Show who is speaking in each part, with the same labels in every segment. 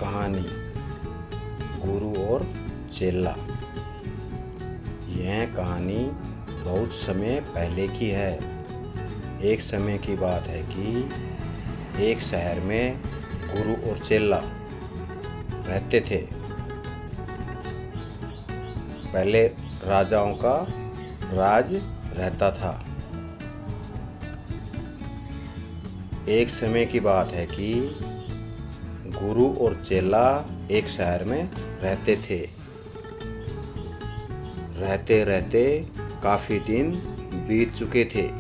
Speaker 1: कहानी गुरु और चेला। यह कहानी बहुत समय पहले की है। एक समय की बात है कि एक शहर में गुरु और चेला रहते थे। पहले राजाओं का राज रहता था। एक समय की बात है कि गुरु और चेला एक शहर में रहते थे। रहते रहते काफी दिन बीत चुके थे।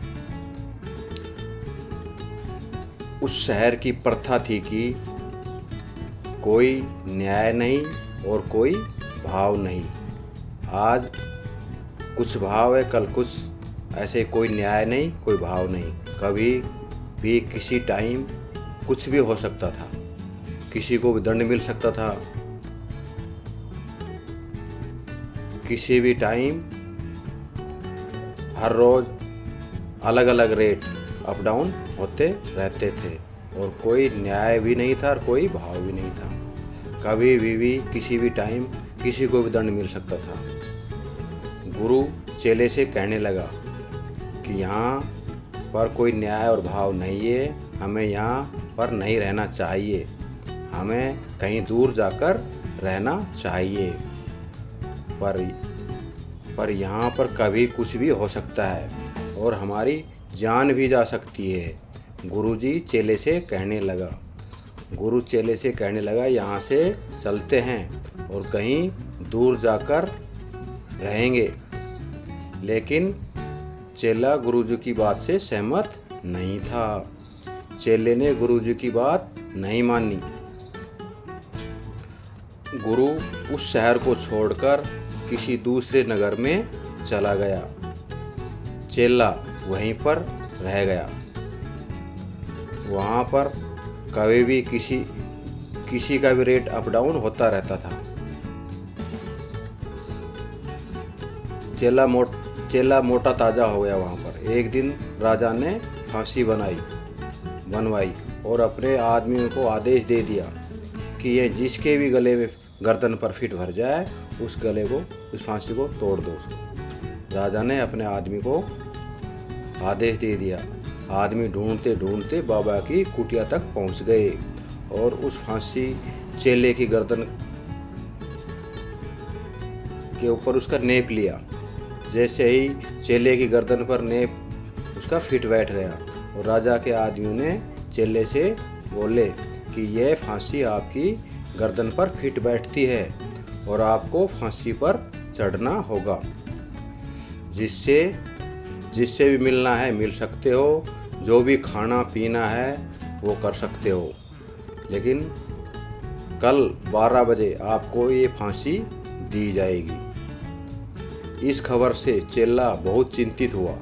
Speaker 1: उस शहर की प्रथा थी कि कोई न्याय नहीं और कोई भाव नहीं। आज कुछ भाव है, कल कुछ, ऐसे कोई न्याय नहीं, कोई भाव नहीं। कभी भी किसी टाइम कुछ भी हो सकता था। किसी को भी दंड मिल सकता था। किसी भी टाइम हर रोज अलग अलग रेट अप डाउन होते रहते थे और कोई न्याय भी नहीं था और कोई भाव भी नहीं था। कभी भी किसी भी टाइम किसी को भी दंड मिल सकता था। गुरु चेले से कहने लगा कि यहाँ पर कोई न्याय और भाव नहीं है, हमें यहाँ पर नहीं रहना चाहिए, हमें कहीं दूर जाकर रहना चाहिए। पर यहाँ पर कभी कुछ भी हो सकता है और हमारी जान भी जा सकती है। गुरुजी चेले से कहने लगा। गुरु चेले से कहने लगा, यहाँ से चलते हैं और कहीं दूर जाकर रहेंगे। लेकिन चेला गुरुजी की बात से सहमत नहीं था। चेले ने गुरुजी की बात नहीं मानी। गुरु उस शहर को छोड़कर किसी दूसरे नगर में चला गया। चेला वहीं पर रह गया। वहाँ पर कभी भी किसी का भी रेट अप डाउन होता रहता था। चेला मोटा ताजा हो गया। वहाँ पर एक दिन राजा ने फांसी बनवाई और अपने आदमियों को आदेश दे दिया कि ये जिसके भी गले में गर्दन पर फिट भर जाए उस फांसी को तोड़ दो उसको। राजा ने अपने आदमी को आदेश दे दिया। आदमी ढूंढते ढूंढते बाबा की कुटिया तक पहुंच गए और उस फांसी चेले की गर्दन के ऊपर उसका नेप लिया। जैसे ही चेले की गर्दन पर नेप उसका फिट बैठ गया और राजा के आदमियों ने चेले से बोले कि यह फांसी आपकी गर्दन पर फिट बैठती है और आपको फांसी पर चढ़ना होगा। जिससे भी मिलना है मिल सकते हो, जो भी खाना पीना है वो कर सकते हो, लेकिन कल 12 बजे आपको ये फांसी दी जाएगी। इस खबर से चेला बहुत चिंतित हुआ।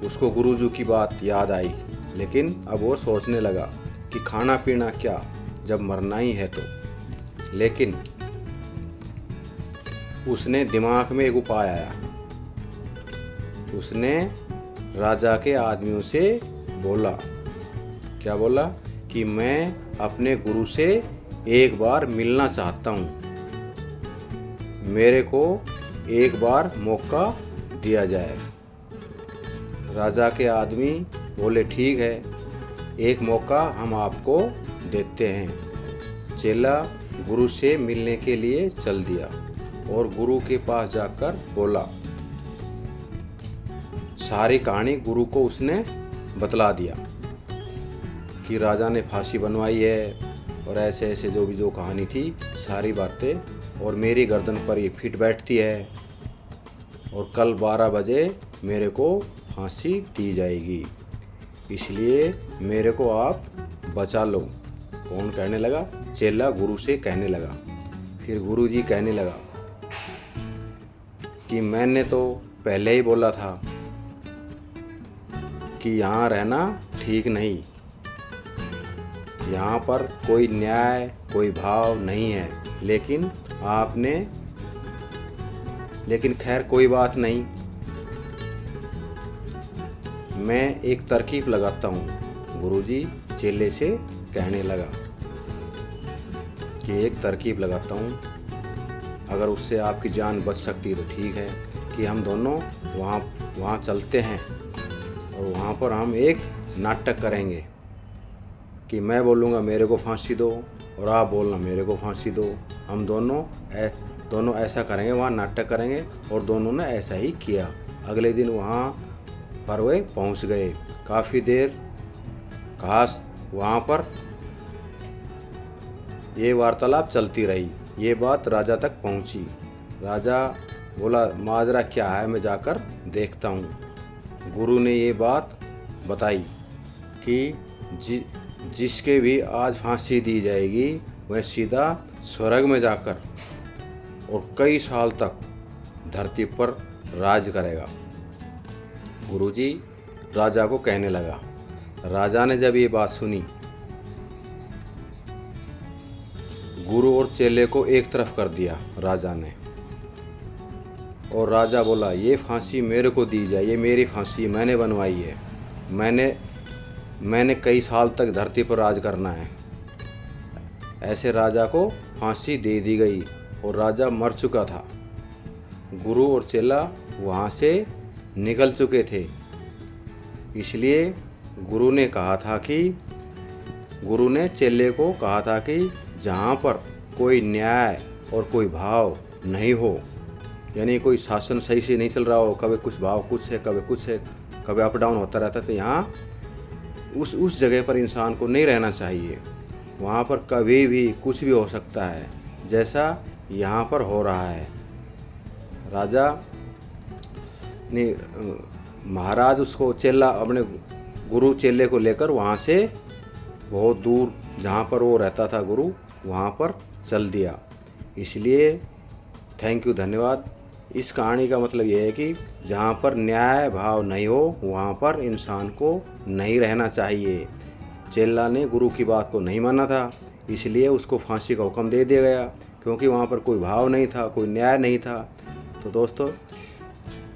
Speaker 1: उसको गुरुजी की बात याद आई, लेकिन अब वो सोचने लगा कि खाना पीना क्या, जब मरना ही है तो। लेकिन उसने दिमाग में एक उपाय आया। उसने राजा के आदमियों से बोला, क्या बोला कि मैं अपने गुरु से एक बार मिलना चाहता हूँ, मेरे को एक बार मौका दिया जाए। राजा के आदमी बोले, ठीक है, एक मौका हम आपको देते हैं। चेला गुरु से मिलने के लिए चल दिया और गुरु के पास जाकर बोला। सारी कहानी गुरु को उसने बतला दिया कि राजा ने फांसी बनवाई है और ऐसे ऐसे जो कहानी थी सारी बातें, और मेरी गर्दन पर ये फिट बैठती है और कल 12 बजे मेरे को फांसी दी जाएगी, इसलिए मेरे को आप बचा लो। कौन कहने लगा? चेला गुरु से कहने लगा। फिर गुरुजी कहने लगा कि मैंने तो पहले ही बोला था कि यहाँ रहना ठीक नहीं, यहाँ पर कोई न्याय कोई भाव नहीं है। लेकिन खैर कोई बात नहीं, मैं एक तरकीब लगाता हूँ। गुरुजी चेले से कहने लगा कि एक तरकीब लगाता हूँ, अगर उससे आपकी जान बच सकती तो ठीक है, कि हम दोनों वहाँ चलते हैं और वहाँ पर हम एक नाटक करेंगे कि मैं बोलूँगा मेरे को फांसी दो और आप बोलना मेरे को फांसी दो। हम दोनों ऐसा करेंगे, वहाँ नाटक करेंगे। और दोनों ने ऐसा ही किया। अगले दिन वहाँ पर वे पहुँच गए। काफ़ी देर घास वहाँ पर ये वार्तालाप चलती रही। ये बात राजा तक पहुँची। राजा बोला, माजरा क्या है, मैं जाकर देखता हूँ। गुरु ने ये बात बताई कि जिसके भी आज फांसी दी जाएगी वह सीधा स्वर्ग में जाकर और कई साल तक धरती पर राज करेगा। गुरुजी राजा को कहने लगा। राजा ने जब ये बात सुनी, गुरु और चेले को एक तरफ कर दिया राजा ने, और राजा बोला, ये फांसी मेरे को दी जाए, ये मेरी फांसी, मैंने बनवाई है, मैंने कई साल तक धरती पर राज करना है। ऐसे राजा को फांसी दे दी गई और राजा मर चुका था। गुरु और चेला वहाँ से निकल चुके थे। इसलिए गुरु ने चेले को कहा था कि जहाँ पर कोई न्याय और कोई भाव नहीं हो, यानी कोई शासन सही से नहीं चल रहा हो, कभी कुछ भाव कुछ है, कभी कुछ है, कभी अप डाउन होता रहता, तो यहाँ उस जगह पर इंसान को नहीं रहना चाहिए। वहाँ पर कभी भी कुछ भी हो सकता है, जैसा यहाँ पर हो रहा है। राजा ने महाराज उसको अपने गुरु चेले को लेकर वहाँ से बहुत दूर जहाँ पर वो रहता था गुरु, वहाँ पर चल दिया। इसलिए थैंक यू, धन्यवाद। इस कहानी का मतलब यह है कि जहाँ पर न्याय भाव नहीं हो वहाँ पर इंसान को नहीं रहना चाहिए। चेला ने गुरु की बात को नहीं माना था, इसलिए उसको फांसी का हुक्म दे दिया गया, क्योंकि वहाँ पर कोई भाव नहीं था, कोई न्याय नहीं था। तो दोस्तों,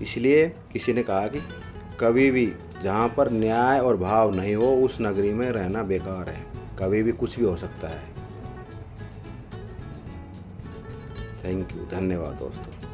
Speaker 1: इसलिए किसी ने कहा कि कभी भी जहाँ पर न्याय और भाव नहीं हो उस नगरी में रहना बेकार है, कभी भी कुछ भी हो सकता है। थैंक यू, धन्यवाद दोस्तों।